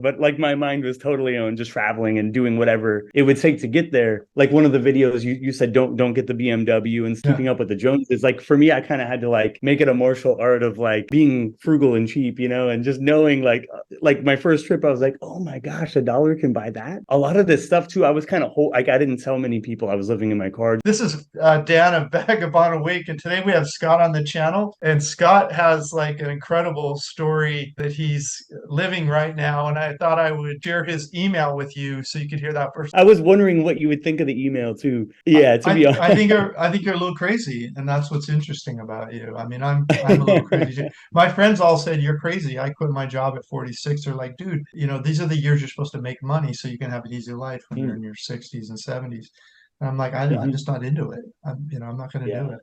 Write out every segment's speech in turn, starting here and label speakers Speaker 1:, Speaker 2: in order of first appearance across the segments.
Speaker 1: But like my mind was totally on just traveling and doing whatever it would take to get there. Like one of the videos you said, don't get the BMW and
Speaker 2: Yeah.
Speaker 1: keeping up with the Joneses. Like for me, I kind of had to like make it a martial art of like being frugal and cheap, and just knowing like my first trip, I was like, oh my gosh, $1 can buy that. A lot of this stuff too, I was kind of like I didn't tell many people I was living in my car.
Speaker 2: This is Dan of Vagabond Awake, and today we have Scott on the channel. And Scott has like an incredible story that he's living right now. And I thought I would share his email with you so you could hear that first.
Speaker 1: I was wondering what you would think of the email too. Yeah, to be honest.
Speaker 2: I think you're a little crazy, and that's what's interesting about you. I mean, I'm a little crazy too. My friends all said you're crazy. I quit my job at 46. They're like, dude, these are the years you're supposed to make money so you can have an easy life when you're in your 60s and 70s. And I'm like, I'm just not into it. I'm not going to
Speaker 1: Yeah.
Speaker 2: do it.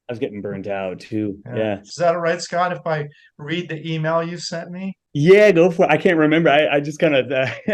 Speaker 1: I was getting burnt out too.
Speaker 2: Yeah.
Speaker 1: Yeah.
Speaker 2: Is that all right, Scott, if I read the email you sent me?
Speaker 1: Yeah, go for it. I can't remember. I just kind of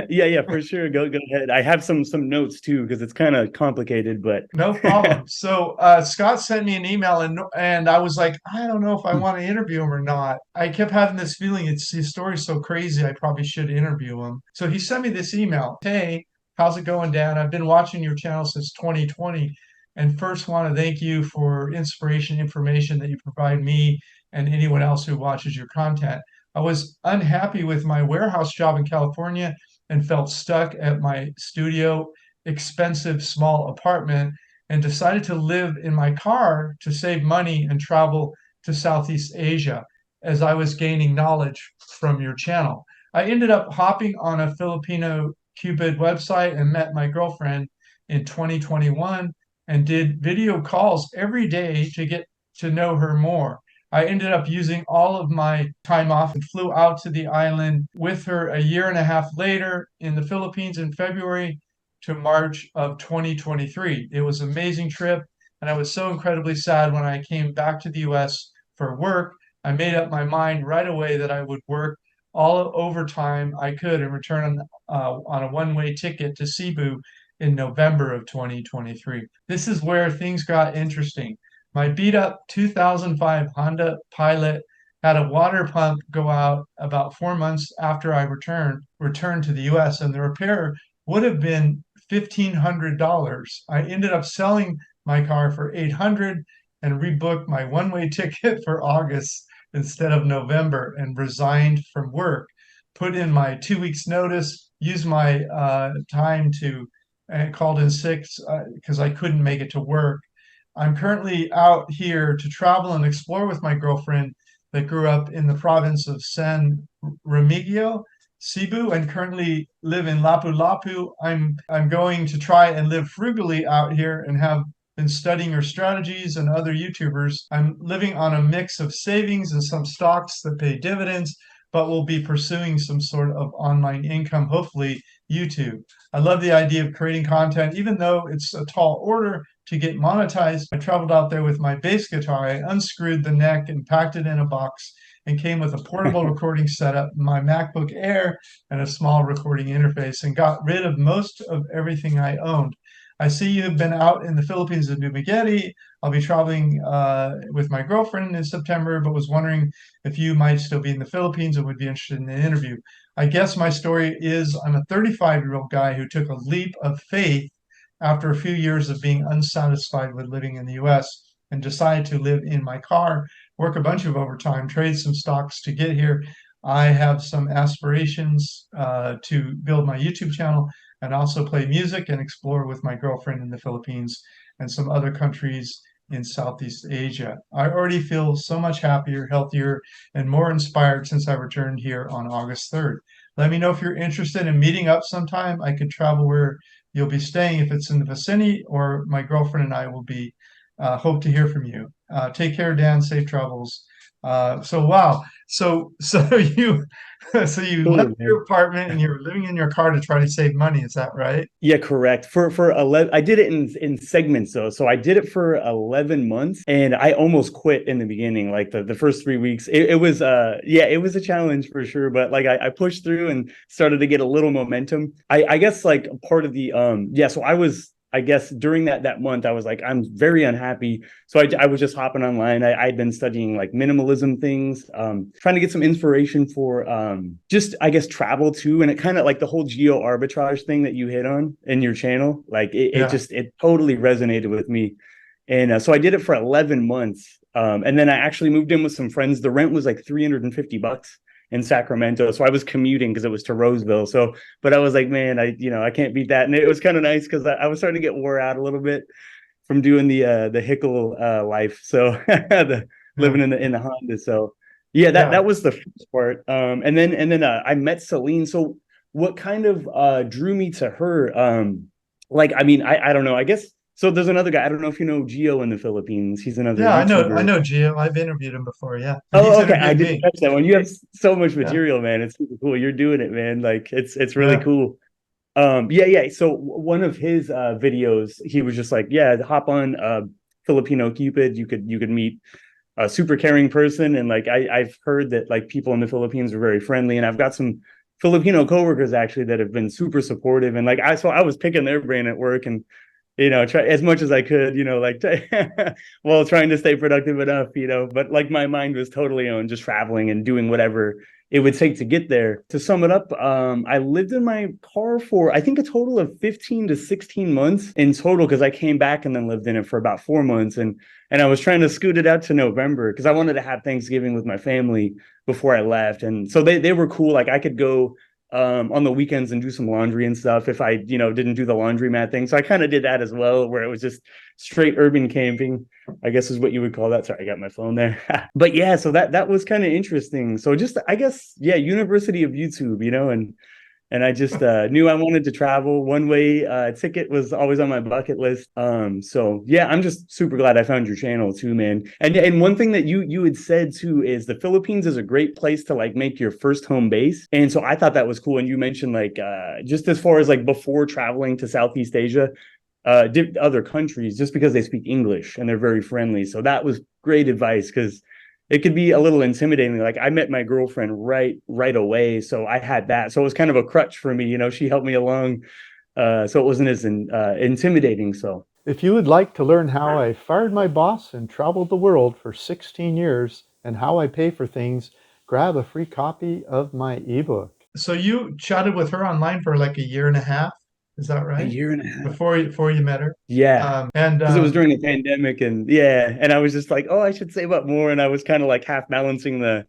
Speaker 1: yeah, for sure. Go ahead. I have some notes too because it's kind of complicated, but
Speaker 2: No problem. So Scott sent me an email and I was like, I don't know if I want to interview him or not. I kept having this feeling his story's so crazy I probably should interview him. So he sent me this email. Hey, how's it going, Dan? I've been watching your channel since 2020 and first want to thank you for information that you provide me and anyone else who watches your content. I was unhappy with my warehouse job in California and felt stuck at my studio, expensive small apartment, and decided to live in my car to save money and travel to Southeast Asia as I was gaining knowledge from your channel. I ended up hopping on a Filipino Cupid website and met my girlfriend in 2021 and did video calls every day to get to know her more. I ended up using all of my time off and flew out to the island with her a year and a half later in the Philippines in February to March of 2023. It was an amazing trip, and I was so incredibly sad when I came back to the US for work. I made up my mind right away that I would work all overtime I could and return on a one-way ticket to Cebu in November of 2023. This is where things got interesting. My beat up 2005 Honda Pilot had a water pump go out about 4 months after I returned to the US, and the repair would have been $1,500. I ended up selling my car for $800 and rebooked my one-way ticket for August instead of November and resigned from work. Put in my 2 weeks notice, used my time to called in sick because I couldn't make it to work. I'm currently out here to travel and explore with my girlfriend that grew up in the province of San Remigio, Cebu, and currently live in Lapu-Lapu. I'm going to try and live frugally out here and have been studying her strategies and other YouTubers. I'm living on a mix of savings and some stocks that pay dividends, but will be pursuing some sort of online income, hopefully YouTube. I love the idea of creating content, even though it's a tall order to get monetized. I traveled out there with my bass guitar. I unscrewed the neck and packed it in a box and came with a portable recording setup, my MacBook Air, and a small recording interface, and got rid of most of everything I owned. I see you have been out in the Philippines and 𝗵𝗍𝗄. I'll be traveling with my girlfriend in September, but was wondering if you might still be in the Philippines and would be interested in the interview. I guess my story is I'm a 35-year-old guy who took a leap of faith after a few years of being unsatisfied with living in the US and decided to live in my car, work a bunch of overtime, trade some stocks to get here. I have some aspirations to build my YouTube channel and also play music and explore with my girlfriend in the Philippines and some other countries in Southeast Asia. I already feel so much happier, healthier, and more inspired since I returned here on August 3rd. Let me know if you're interested in meeting up sometime. I could travel where you'll be staying if it's in the vicinity, or my girlfriend and I will be hope to hear from you. Take care, Dan. Safe travels. Wow. So you left your apartment and you're living in your car to try to save money. Is that right?
Speaker 1: Yeah, correct. For 11, I did it in segments though. So I did it for 11 months, and I almost quit in the beginning. Like the first 3 weeks, it was it was a challenge for sure. But like I pushed through and started to get a little momentum. I guess like part of the So I was I guess during that month, I was like, I'm very unhappy. So I was just hopping online. I'd been studying like minimalism things, trying to get some inspiration for just, I guess, travel too. And it kind of like the whole geo arbitrage thing that you hit on in your channel, like it totally resonated with me. And so I did it for 11 months. And then I actually moved in with some friends. The rent was like $350 in Sacramento. So I was commuting because it was to Roseville. So, but I was like, man, I can't beat that. And it was kind of nice because I was starting to get wore out a little bit from doing the 𝗏𝐻𝐿 life. So living in the Honda. So yeah, that was the first part. And then I met Celine. So what kind of drew me to her? Like, I mean, I don't know, I guess. So there's another guy. I don't know if you know Gio in the Philippines. He's another YouTuber.
Speaker 2: I know Gio. I've interviewed him before. Yeah.
Speaker 1: Oh, okay. I didn't catch that one. You have so much material, man. It's super cool. You're doing it, man. Like it's really cool. Yeah. So one of his videos, he was just like, yeah, hop on Filipino Cupid. You could meet a super caring person, and like I've heard that like people in the Philippines are very friendly, and I've got some Filipino coworkers actually that have been super supportive, and like I was picking their brain at work and try as much as I could, like while trying to stay productive enough, but like my mind was totally on just traveling and doing whatever it would take to get there. To sum it up, I lived in my car for, I think, a total of 15 to 16 months in total, because I came back and then lived in it for about 4 months. And I was trying to scoot it out to November because I wanted to have Thanksgiving with my family before I left. And so they were cool. Like I could go on the weekends and do some laundry and stuff if I, didn't do the laundromat thing. So I kind of did that as well, where it was just straight urban camping, I guess is what you would call that. Sorry, I got my phone there. But yeah, so that was kind of interesting. So just, I guess, yeah, University of YouTube, and I just knew I wanted to travel. One way ticket was always on my bucket list. So yeah, I'm just super glad I found your channel too, man. And one thing that you had said too is the Philippines is a great place to like make your first home base. And so I thought that was cool. And you mentioned like just as far as like before traveling to Southeast Asia, other countries, just because they speak English and they're very friendly. So that was great advice, because it could be a little intimidating. Like I met my girlfriend right away. So I had that. So it was kind of a crutch for me. She helped me along. So it wasn't as intimidating. So
Speaker 3: if you would like to learn how I fired my boss and traveled the world for 16 years and how I pay for things, grab a free copy of my ebook.
Speaker 2: So you chatted with her online for like a year and a half. Is that right?
Speaker 1: A year and a half
Speaker 2: before you met her.
Speaker 1: Yeah. And because it was during the pandemic, and and I was just like, oh, I should save up more. And I was kind of like half balancing the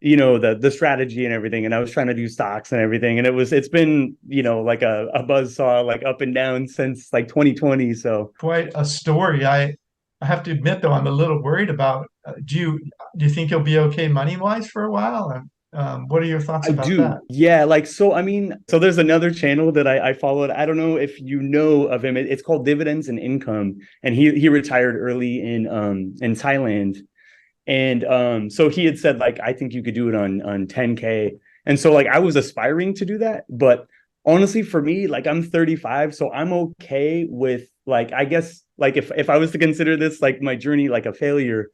Speaker 1: strategy and everything. And I was trying to do stocks and everything. And it's been, like a buzzsaw, like up and down since like 2020. So
Speaker 2: quite a story. I have to admit though, I'm a little worried about, do you think you'll be okay money wise for a while? What are your thoughts about that?
Speaker 1: Yeah, like, so, I mean, so there's another channel that I followed. I don't know if you know of him. It's called Dividends and Income. And he retired early in Thailand. And so he had said, like, I think you could do it on 10K. And so like I was aspiring to do that. But honestly, for me, like I'm 35, so I'm okay with like, I guess, like if I was to consider this like my journey like a failure,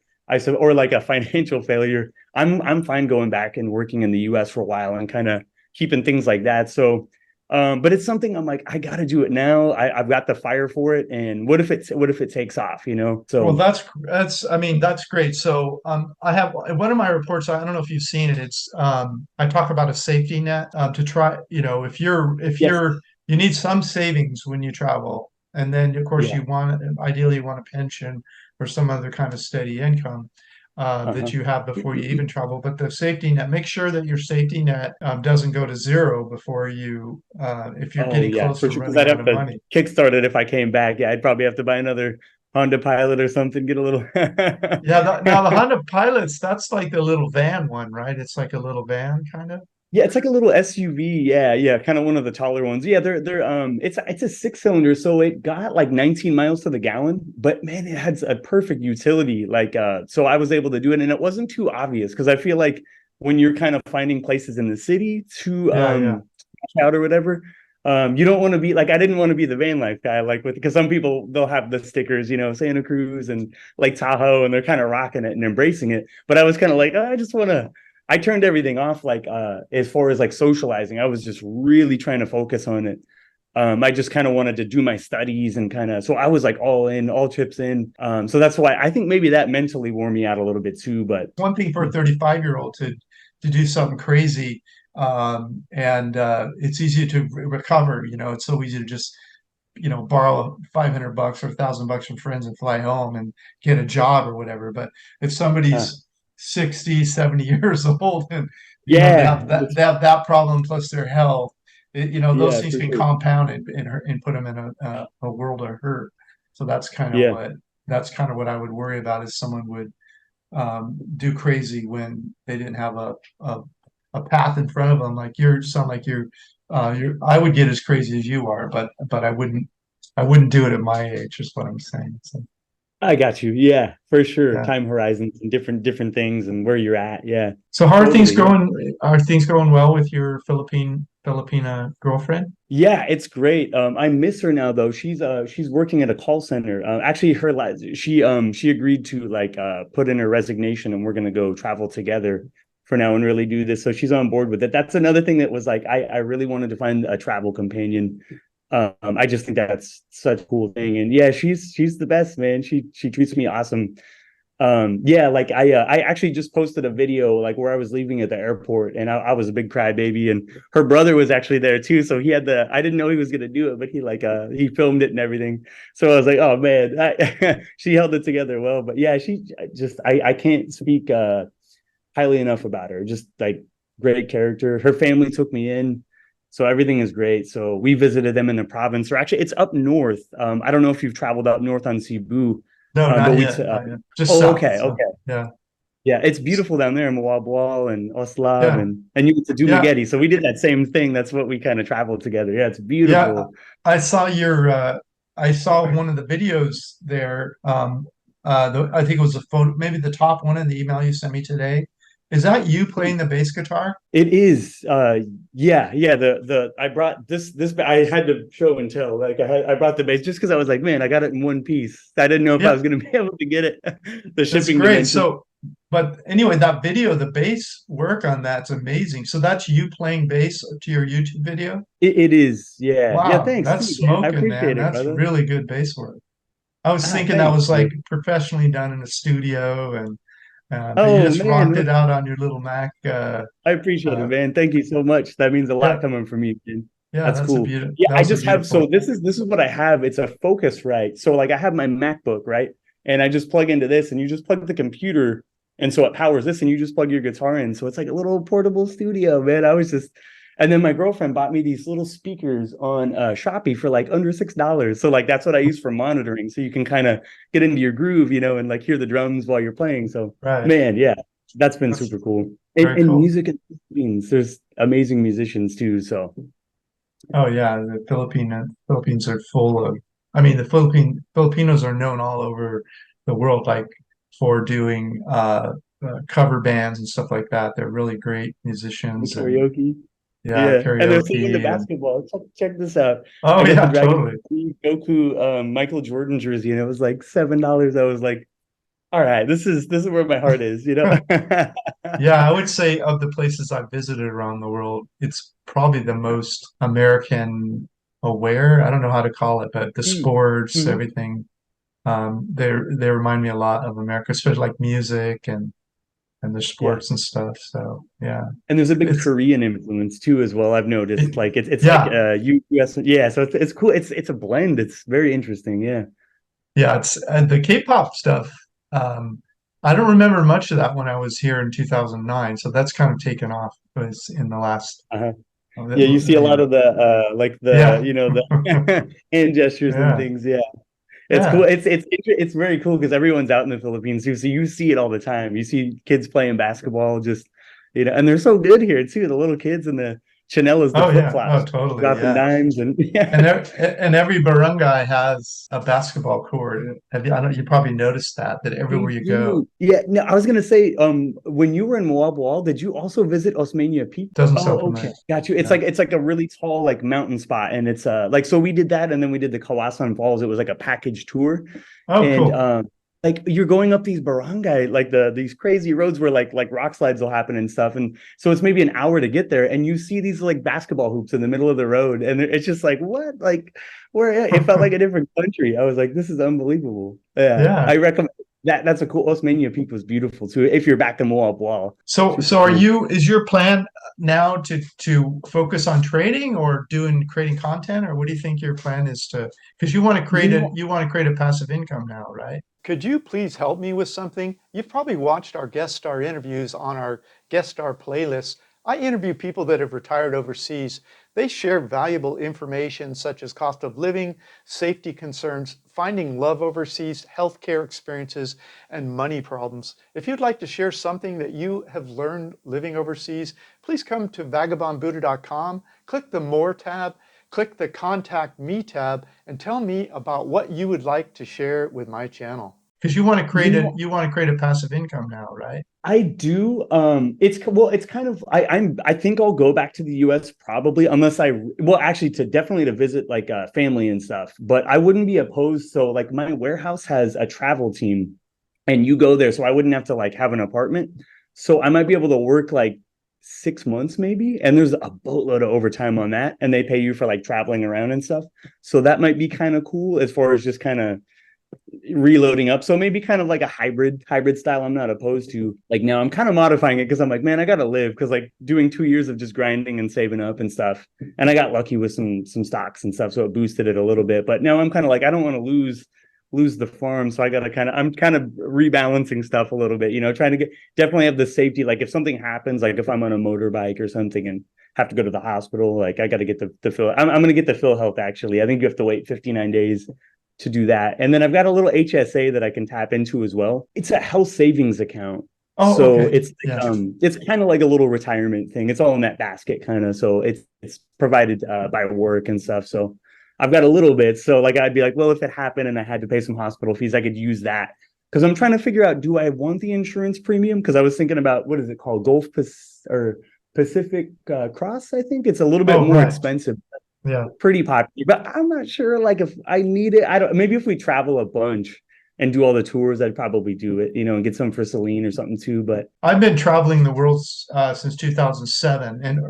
Speaker 1: or like a financial failure, I'm fine going back and working in the US for a while and kind of keeping things like that. So, but it's something I'm like, I got to do it now. I've got the fire for it. And what if it takes off, So,
Speaker 2: well, that's great. So, I have one of my reports. I don't know if you've seen it. It's, I talk about a safety net, to try, if you need some savings when you travel. And then of course ideally you want a pension or some other kind of steady income that you have before you even travel. But the safety net, make sure that your safety net doesn't go to zero before you, if you're getting close to running out of money.
Speaker 1: Kickstart it if I came back. Yeah, I'd probably have to buy another Honda Pilot or something, get a little.
Speaker 2: Now the Honda Pilots, that's like the little van one, right? It's like a little van kind of.
Speaker 1: Yeah, it's like a little SUV. Yeah, kind of one of the taller ones. Yeah, they're it's a 6-cylinder, so it got like 19 miles to the gallon. But man, it has a perfect utility. Like, so I was able to do it, and it wasn't too obvious, because I feel like when you're kind of finding places in the city to out or whatever, you don't want to be like, I didn't want to be the van life guy, like because some people, they'll have the stickers, Santa Cruz and Lake Tahoe, and they're kind of rocking it and embracing it. But I was kind of like, oh, I turned everything off, like as far as like socializing. I was just really trying to focus on it. I just kind of wanted to do my studies and so I was like all in, all chips in. So that's why I think maybe that mentally wore me out a little bit too. But
Speaker 2: one thing for a 35-year-old to do something crazy, and it's easy to recover. It's so easy to just borrow $500 or $1,000 from friends and fly home and get a job or whatever. But if somebody's 60, 70 years old and they have that problem plus their health, those things can compound and put them in a world of hurt. So that's kind of what I would worry about, is someone would do crazy when they didn't have a path in front of them. Like you sound like I would get as crazy as you are, but I wouldn't do it at my age, is what I'm saying. So.
Speaker 1: I got you. Yeah, for sure. Yeah. Time horizons and different things and where you're at. Yeah.
Speaker 2: So how are things going? Are things going well with your Filipina girlfriend?
Speaker 1: Yeah, it's great. I miss her now though. She's working at a call center. Actually, she agreed to put in her resignation, and we're gonna go travel together for now and really do this. So she's on board with it. That's another thing that was like I really wanted to find a travel companion. I just think that's such a cool thing. And yeah, she's the best, man. She treats me awesome. I actually just posted a video where I was leaving at the airport, and I was a big crybaby, and her brother was actually there too. So he had I didn't know he was gonna do it, but he filmed it and everything. So I was like, oh man, she held it together well. But yeah, I can't speak highly enough about her. Just great character. Her family took me in. So everything is great. So we visited them in the province, or actually it's up north. I don't know if you've traveled up north on Cebu.
Speaker 2: No, not yet. Just south,
Speaker 1: okay. Yeah. Yeah, it's beautiful down there in 𝗏𝗏 and 𝗏𝗏, and you get to do 𝗏𝗏𝗏. So we did that same thing. That's what we kind of traveled together. Yeah, it's beautiful.
Speaker 2: Yeah, I saw I saw one of the videos there. I think it was a photo, maybe the top one in the email you sent me today. Is that you playing the bass guitar?
Speaker 1: It is. Yeah. I brought this. I had to show and tell. I brought the bass just because I was like, man, I got it in one piece. I didn't know if I was going to be able to get it. The shipping.
Speaker 2: That's great. So, but anyway, that video, the bass work on that's amazing. So that's you playing bass to your YouTube video?
Speaker 1: It is. Yeah.
Speaker 2: Wow.
Speaker 1: Yeah. Thanks.
Speaker 2: That's smoking, man. That's really good bass work. I was thinking that was professionally done in a studio and. You just rocked it out on your little Mac.
Speaker 1: I appreciate it, man. Thank you so much. That means a lot coming from you, man.
Speaker 2: Yeah,
Speaker 1: that's cool. I just have this is what I have. It's a Focusrite. So I have my MacBook, right? And I just plug into this, and you just plug the computer, and so it powers this, and you just plug your guitar in. So it's like a little portable studio, man. And then my girlfriend bought me these little speakers on Shopee for under $6. So that's what I use for monitoring. So you can kind of get into your groove, and hear the drums while you're playing. So man, yeah, that's been super cool. And cool. Music in the Philippines, there's amazing musicians too. So.
Speaker 2: Oh yeah, the Philippines are full of. I mean, the Filipinos are known all over the world, for doing cover bands and stuff like that. They're really great musicians.
Speaker 1: Karaoke.
Speaker 2: Yeah, karaoke.
Speaker 1: And they're singing the basketball. Check this out.
Speaker 2: Oh yeah, totally.
Speaker 1: Goku Michael Jordan jersey, and it was $7. I was like, all right, this is where my heart is,
Speaker 2: Yeah, I would say of the places I've visited around the world, it's probably the most American aware. I don't know how to call it, but the sports, everything. They remind me a lot of America, especially music and the sports and stuff. So yeah, and there's
Speaker 1: a big Korean influence too as well. I've noticed it's US. Yeah, so it's cool. It's a blend. It's very interesting. Yeah,
Speaker 2: it's the K-pop stuff. I don't remember much of that when I was here in 2009. So that's kind of taken off in the last.
Speaker 1: You see a lot of the the hand gestures and things. Yeah. It's cool. It's very cool because everyone's out in the Philippines too. So you see it all the time. You see kids playing basketball, and they're so good here too. The little kids and the chanelas, the flip-flops,
Speaker 2: totally,
Speaker 1: dropping dimes, and
Speaker 2: and every barangay has a basketball court. You probably noticed that everywhere you go.
Speaker 1: Yeah, no, I was gonna say, when you were in 𝗏𝗏, did you also visit 𝗪cie Peak?
Speaker 2: Doesn't sound familiar.
Speaker 1: Got you. It's like a really tall mountain spot, and it's so we did that, and then we did the 𝗏𝗏 Falls. It was like a package tour.
Speaker 2: Oh, cool.
Speaker 1: like you're going up these barangay, like these crazy roads where like rock slides will happen and stuff. And so it's maybe an hour to get there. And you see these like basketball hoops in the middle of the road. And it's just like, what? Like where it felt like a different country. I was like, this is unbelievable. Yeah.
Speaker 2: Yeah.
Speaker 1: I recommend that's a cool Osmania Peak was beautiful too, if you're back to Moab Wall.
Speaker 2: So is your plan now to focus on trading or creating content, or what do you think your plan is to, because you want to create a passive income now, right?
Speaker 3: Could you please help me with something? You've probably watched our guest star interviews on our guest star playlist. I interview people that have retired overseas. They share valuable information such as cost of living, safety concerns, finding love overseas, healthcare experiences, and money problems. If you'd like to share something that you have learned living overseas, please come to vagabondbuddha.com, click the More tab, click the Contact Me tab, and tell me about what you would like to share with my channel.
Speaker 2: Because you want to create a passive income now, right?
Speaker 1: I do. It's kind of I think I'll go back to the US probably, unless actually definitely to visit like family and stuff. But I wouldn't be opposed. So like my warehouse has a travel team and you go there, so I wouldn't have to like have an apartment. So I might be able to work like 6 months maybe, and there's a boatload of overtime on that, and they pay you for like traveling around and stuff. So that might be kind of cool as far as just kind of reloading up. So maybe kind of like a hybrid style I'm not opposed to. Like now I'm kind of modifying it because I'm like, man, I gotta live, because like doing 2 years of just grinding and saving up and stuff, and I got lucky with some stocks and stuff, so it boosted it a little bit. But now I'm kind of like, I don't want to lose the farm, so I'm kind of rebalancing stuff a little bit, trying to definitely have the safety. Like if something happens, like if I'm on a motorbike or something and have to go to the hospital, like I got to get the Phil. I'm going to get the PhilHealth actually. I think you have to wait 59 days to do that. And then I've got a little HSA that I can tap into as well. It's a health savings account. Oh, so okay. It's kind of like a little retirement thing. It's all in that basket kind of. So it's provided by work and stuff. So I've got a little bit. So like I'd be like, well, if it happened and I had to pay some hospital fees, I could use that. Because I'm trying to figure out, do I want the insurance premium? Because I was thinking about, what is it called? Pacific Cross, I think. It's a little bit more expensive. Yeah, pretty popular, but I'm not sure like if I need it. Maybe if we travel a bunch and do all the tours, I'd probably do it, and get some for Celine or something too. But
Speaker 2: I've been traveling the world since 2007, and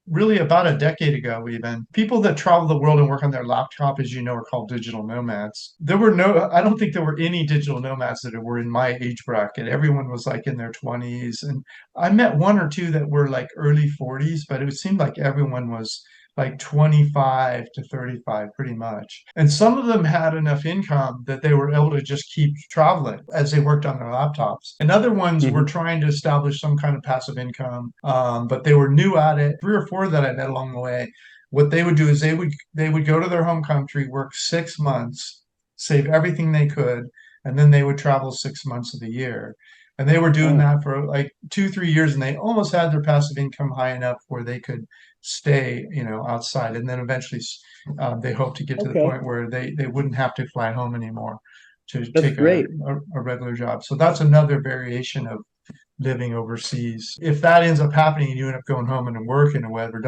Speaker 2: really about a decade ago, even people that travel the world and work on their laptop, as you know, are called digital nomads. I don't think there were any digital nomads that were in my age bracket. Everyone was like in their 20s, and I met one or two that were like early 40s, but it seemed like everyone was like 25 to 35 pretty much. And some of them had enough income that they were able to just keep traveling as they worked on their laptops. And other ones were trying to establish some kind of passive income, but they were new at it. 3 or 4 that I met along the way, what they would do is they would go to their home country, work 6 months, save everything they could, and then they would travel 6 months of the year. And they were doing that for like 2-3 years, and they almost had their passive income high enough where they could stay, outside. And then eventually they hope to get to the point where they wouldn't have to fly home anymore to take a regular job. So that's another variation of living overseas. If that ends up happening and you end up going home and working or whatever,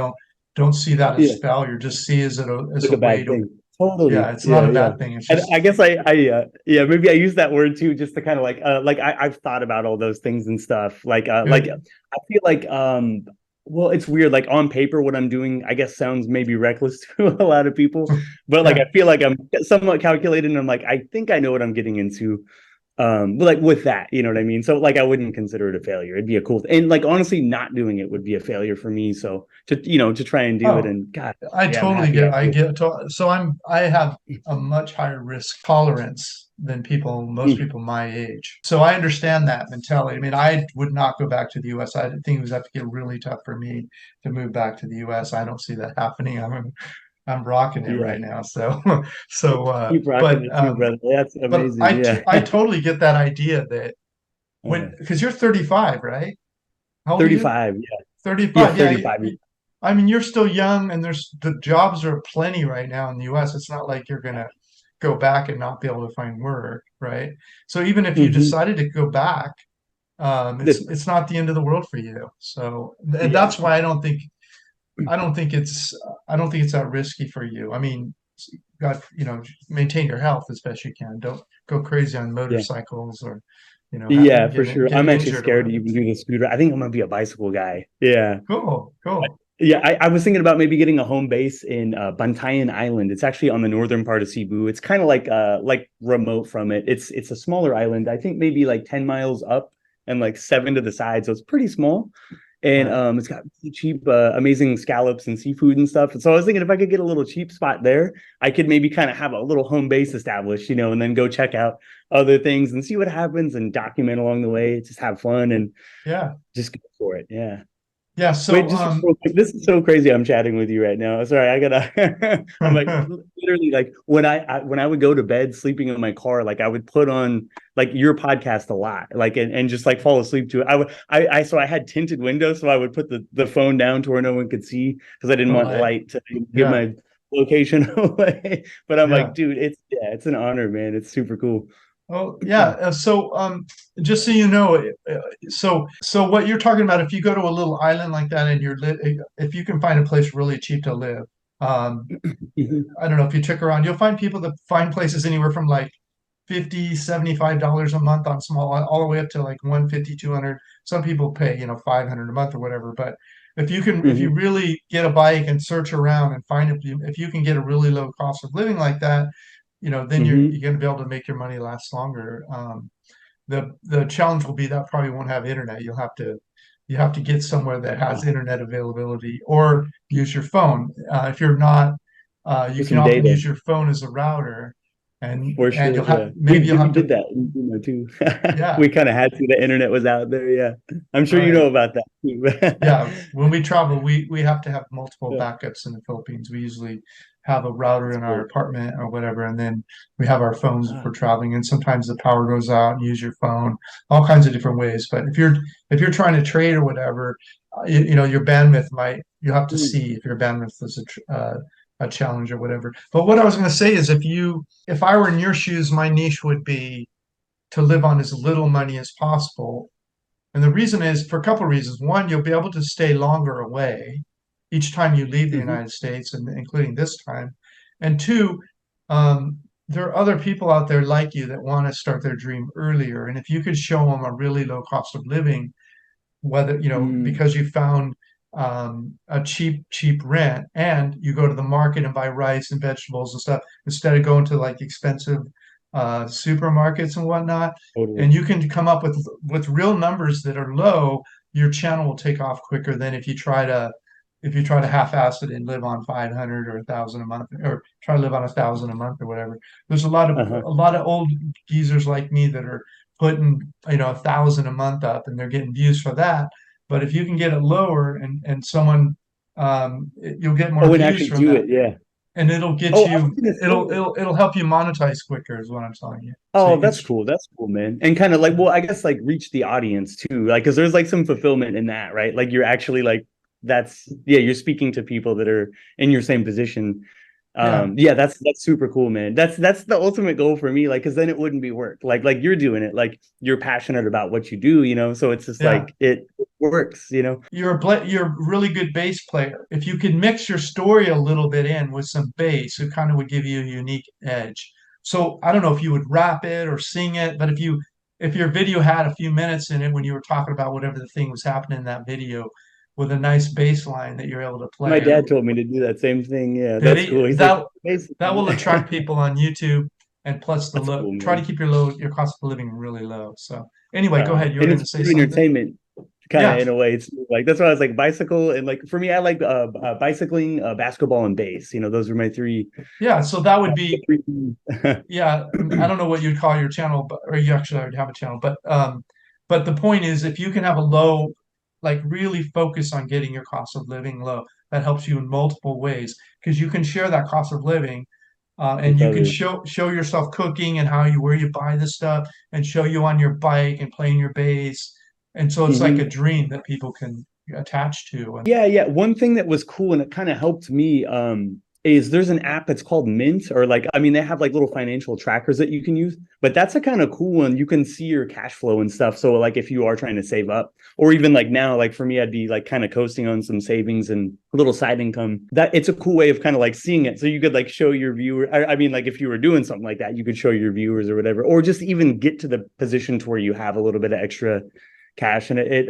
Speaker 2: don't see that as failure. Just see as a way to.
Speaker 1: Totally.
Speaker 2: Yeah, it's not a bad thing. It's just,
Speaker 1: I guess maybe I use that word too, just to kind of like I've thought about all those things and stuff. Like I feel like well, it's weird. Like on paper, what I'm doing, I guess, sounds maybe reckless to a lot of people, but like I feel like I'm somewhat calculated, and I'm like, I think I know what I'm getting into. But like with that, you know what I mean? So like I wouldn't consider it a failure. It'd be a cool thing. And like honestly, not doing it would be a failure for me. So to try and do it, and God,
Speaker 2: I totally get it. So I have a much higher risk tolerance than most people my age. So I understand that mentality. I mean, I would not go back to the US. I think it was have to get really tough for me to move back to the US. I don't see that happening. I'm rocking it right now. So
Speaker 1: keep rocking it too, brother. That's amazing.
Speaker 2: But I totally get that idea that because you're 35, right?
Speaker 1: How old 35, are you?
Speaker 2: 35.
Speaker 1: Yeah, 35.
Speaker 2: I mean, you're still young, and the jobs are plenty right now in the US. It's not like you're gonna go back and not be able to find work, right? So even if you decided to go back, it's not the end of the world for you. So that's why I don't think it's that risky for you. I mean, got, maintain your health as best you can. Don't go crazy on
Speaker 1: Yeah.
Speaker 2: motorcycles or,
Speaker 1: Yeah, for sure.
Speaker 2: get
Speaker 1: I'm actually
Speaker 2: injured or
Speaker 1: scared to
Speaker 2: whatever.
Speaker 1: even do the scooter. I think I'm gonna be a bicycle guy. Yeah.
Speaker 2: Cool, cool.
Speaker 1: Yeah, I was thinking about maybe getting a home base in Bantayan Island. It's actually on the northern part of Cebu. It's kind of like remote from it. It's a smaller island. I think maybe like 10 miles up and like 7 to the side. So it's pretty small. And
Speaker 2: Right.
Speaker 1: it's got really cheap, amazing scallops and seafood and stuff. And so I was thinking if I could get a little cheap spot there, I could maybe kind of have a little home base established, and then go check out other things and see what happens and document along the way. Just have fun and
Speaker 2: Yeah.
Speaker 1: just go for it. Yeah.
Speaker 2: Yeah. So,
Speaker 1: Wait, just real quick, this is so crazy. I'm chatting with you right now. Sorry, I gotta. I'm like literally like when I would go to bed sleeping in my car, like I would put on like your podcast a lot, like and just like fall asleep to it. So I had tinted windows, so I would put the phone down to where no one could see because I didn't want light to give
Speaker 2: Yeah.
Speaker 1: my location away. But I'm
Speaker 2: Yeah.
Speaker 1: like, dude, it's an honor, man. It's super cool.
Speaker 2: Oh, yeah. Just so you know, so what you're talking about, if you go to a little island like that and if you can find a place really cheap to live, I don't know, if you check around, you'll find people that find places anywhere from like $50, $75 a month on small, all the way up to like 150, 200. Some people pay, 500 a month or whatever. But if you really get a bike and search around and find if you can get a really low cost of living like that, then you're going to be able to make your money last longer. The challenge will be that probably won't have internet. You have to get somewhere that has internet availability or use your phone. If you're not, you
Speaker 1: With
Speaker 2: can
Speaker 1: some
Speaker 2: often
Speaker 1: data.
Speaker 2: use your phone as a router, and
Speaker 1: For sure,
Speaker 2: you'll
Speaker 1: yeah.
Speaker 2: have maybe you'll
Speaker 1: We
Speaker 2: have to.
Speaker 1: did that, too.
Speaker 2: Yeah.
Speaker 1: We kind of had to. The internet was out there, yeah. I'm sure you
Speaker 2: Right.
Speaker 1: know about that too.
Speaker 2: Yeah, when we travel, we have to have multiple
Speaker 1: Yeah.
Speaker 2: backups in the Philippines. We usually have a router
Speaker 1: That's
Speaker 2: in our
Speaker 1: cool.
Speaker 2: apartment or whatever, and then we have our phones if
Speaker 1: Ah,
Speaker 2: we're traveling. And sometimes the power goes out and you use your phone, all kinds of different ways. But if you're trying to trade or whatever, your bandwidth you have to
Speaker 1: mm,
Speaker 2: see if your bandwidth is a challenge or whatever. But what I was going to say is if I were in your shoes, my niche would be to live on as little money as possible. And the reason is for a couple of reasons. One, you'll be able to stay longer away each time you leave the
Speaker 1: mhm,
Speaker 2: United States, and including this time. And two, there are other people out there like you that want to start their dream earlier. And if you could show them a really low cost of living, whether,
Speaker 1: mm,
Speaker 2: because you found a cheap rent, and you go to the market and buy rice and vegetables and stuff instead of going to like expensive supermarkets and whatnot,
Speaker 1: totally.
Speaker 2: and you can come up with real numbers that are low, your channel will take off quicker than if you try to half-ass it and live on 500 or 1,000 a month, or try to live on 1,000 a month or whatever. There's a lot of
Speaker 1: Uh-huh.
Speaker 2: old geezers like me that are putting 1,000 a month up, and they're getting views for that. But if you can get it lower and someone, you'll get more
Speaker 1: Oh, and
Speaker 2: views
Speaker 1: actually
Speaker 2: from
Speaker 1: do
Speaker 2: that,
Speaker 1: it, yeah.
Speaker 2: and it'll get
Speaker 1: Oh, I was
Speaker 2: you,
Speaker 1: gonna say.
Speaker 2: it'll help you monetize quicker, is what I'm telling you. So
Speaker 1: Oh,
Speaker 2: you can,
Speaker 1: that's cool. That's cool, man. And kind of like, well, I guess like reach the audience too. Like, because there's like some fulfillment in that, right? Like you're actually like you're speaking to people that are in your same position.
Speaker 2: yeah,
Speaker 1: Yeah, that's super cool, man. That's the ultimate goal for me. Like, because then it wouldn't be work. Like you're doing it. Like you're passionate about what you do, So it's just
Speaker 2: yeah.
Speaker 1: like it works.
Speaker 2: You're a really good bass player. If you could mix your story a little bit in with some bass, it kind of would give you a unique edge. So I don't know if you would rap it or sing it, but if your video had a few minutes in it when you were talking about whatever the thing was happening in that video, with a nice bass line that you're able to
Speaker 1: My
Speaker 2: play,
Speaker 1: dad told me to do that same thing. Yeah,
Speaker 2: did
Speaker 1: that's
Speaker 2: he?
Speaker 1: cool. He's like,
Speaker 2: That
Speaker 1: basically,
Speaker 2: will attract people on YouTube, and plus
Speaker 1: that's cool,
Speaker 2: try to
Speaker 1: man.
Speaker 2: keep your cost of living really low. So anyway, go ahead. You were
Speaker 1: And
Speaker 2: going
Speaker 1: it's
Speaker 2: to say
Speaker 1: good
Speaker 2: something.
Speaker 1: entertainment, kind of
Speaker 2: Yeah,
Speaker 1: in a way. It's like that's why I was like bicycle and like for me, I like bicycling, basketball, and bass. Those were my three.
Speaker 2: yeah. So that would be,
Speaker 1: Three.
Speaker 2: yeah. I don't know what you'd call your channel, or you actually already have a channel, but the point is, if you can have a low, like really focus on getting your cost of living low, that helps you in multiple ways, because you can share that cost of living, and
Speaker 1: With
Speaker 2: you can
Speaker 1: others.
Speaker 2: show yourself cooking and where you buy this stuff, and show you on your bike and playing your bass, and so it's like a
Speaker 1: Mhm.
Speaker 2: dream that people can attach to. And
Speaker 1: Yeah, yeah. One thing that was cool and it kind of helped me is there's an app that's called Mint, or like, I mean, they have like little financial trackers that you can use, but that's a kind of cool one. You can see your cash flow and stuff. So like if you are trying to save up, or even like now, like for me, I'd be like kind of coasting on some savings and a little side income. That it's a cool way of kind of like seeing it. So you could like show your viewer. I mean, like if you were doing something like that, you could show your viewers or whatever, or just even get to the position to where you have a little bit of extra cash. And it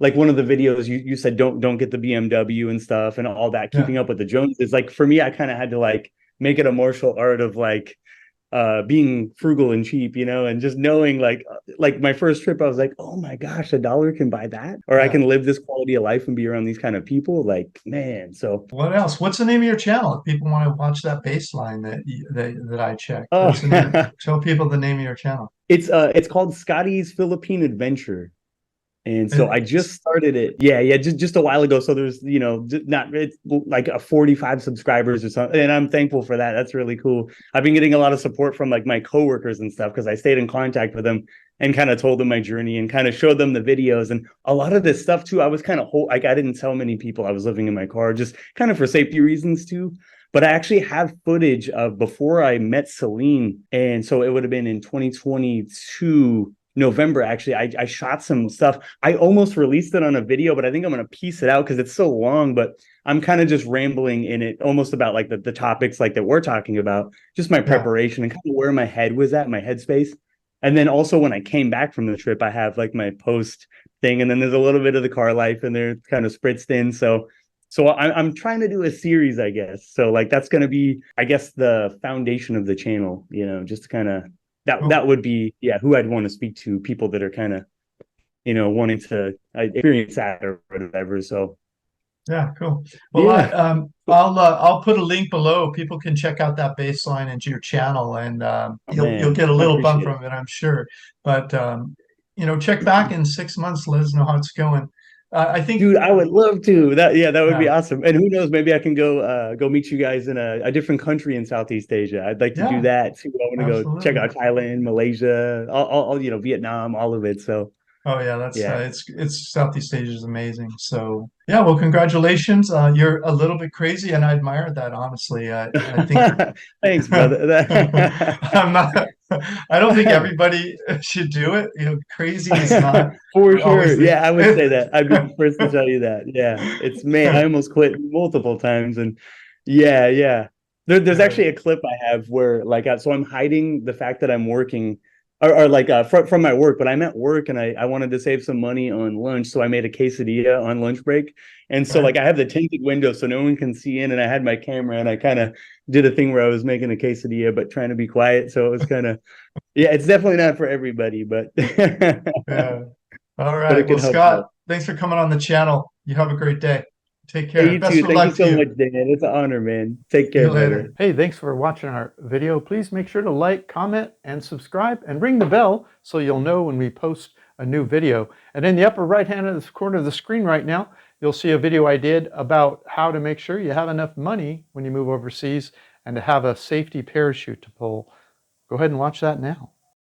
Speaker 1: like one of the videos you said don't get the BMW and stuff and all that, keeping up with the Joneses. Like for me, I kind of had to like make it a martial art of like being frugal and cheap, you know, and just knowing like my first trip, I was like, oh my gosh, $1 can buy that, or I can live this quality of life and be around these kind of people. Like, man. So
Speaker 2: what else? What's the name of your channel? If people want to watch that baseline that I checked.
Speaker 1: Oh.
Speaker 2: Tell people the name of your channel.
Speaker 1: It's called Scotty's Philippine Adventure. And so I just started it. Yeah, just a while ago. So there's, you know, not it's like a 45 subscribers or something. And I'm thankful for that. That's really cool. I've been getting a lot of support from like my coworkers and stuff, because I stayed in contact with them and kind of told them my journey and kind of showed them the videos. And a lot of this stuff too, I was kind of like, I didn't tell many people I was living in my car, just kind of for safety reasons too. But I actually have footage of before I met Celine. And so it would have been in 2022. November, actually, I shot some stuff. I almost released it on a video, but I think I'm going to piece it out because it's so long. But I'm kind of just rambling in it almost about like the topics like that we're talking about, just my preparation and kind of where my head was at, my headspace. And then also when I came back from the trip, I have like my post thing, and then there's a little bit of the car life and they're kind of spritzed in. So I'm trying to do a series, I guess. So like that's going to be, I guess, the foundation of the channel, you know, just kind of that would be, who I'd want to speak to, people that are kind of, you know, wanting to experience that or whatever. So
Speaker 2: yeah, cool. Well, I'll put a link below. People can check out that baseline into your channel, and you'll get a little bump from it, I'm sure. But you know, check back in 6 months. Let us know how it's going. I think,
Speaker 1: dude, I would love to. That would be awesome. And who knows, maybe I can go meet you guys in a different country in Southeast Asia. I'd like to do that too. I want to go check out Thailand, Malaysia, all you know, Vietnam, all of it. So
Speaker 2: that's it's Southeast Asia is amazing. So yeah, well, congratulations. You're a little bit crazy, and I admire that, honestly. I think
Speaker 1: thanks, brother.
Speaker 2: I don't think everybody should do it. You know, crazy is not
Speaker 1: for sure. Yeah, I would say that. I'd be the first to tell you that. Yeah, it's I almost quit multiple times, and there's actually a clip I have where like so I'm hiding the fact that I'm working. Or like from my work, but I'm at work and I wanted to save some money on lunch, so I made a quesadilla on lunch break. And so like I have the tinted window so no one can see in, and I had my camera and I kind of did a thing where I was making a quesadilla but trying to be quiet. So it was kind of it's definitely not for everybody, but
Speaker 2: All right. Well, Scott, thanks for coming on the channel. You have a great day. Take care.
Speaker 1: Hey, you too. Thank you so much, Dan. It's an honor, man. Take care, brother.
Speaker 3: Hey, thanks for watching our video. Please make sure to like, comment, and subscribe, and ring the bell so you'll know when we post a new video. And in the upper right-hand corner of the screen right now, you'll see a video I did about how to make sure you have enough money when you move overseas and to have a safety parachute to pull. Go ahead and watch that now.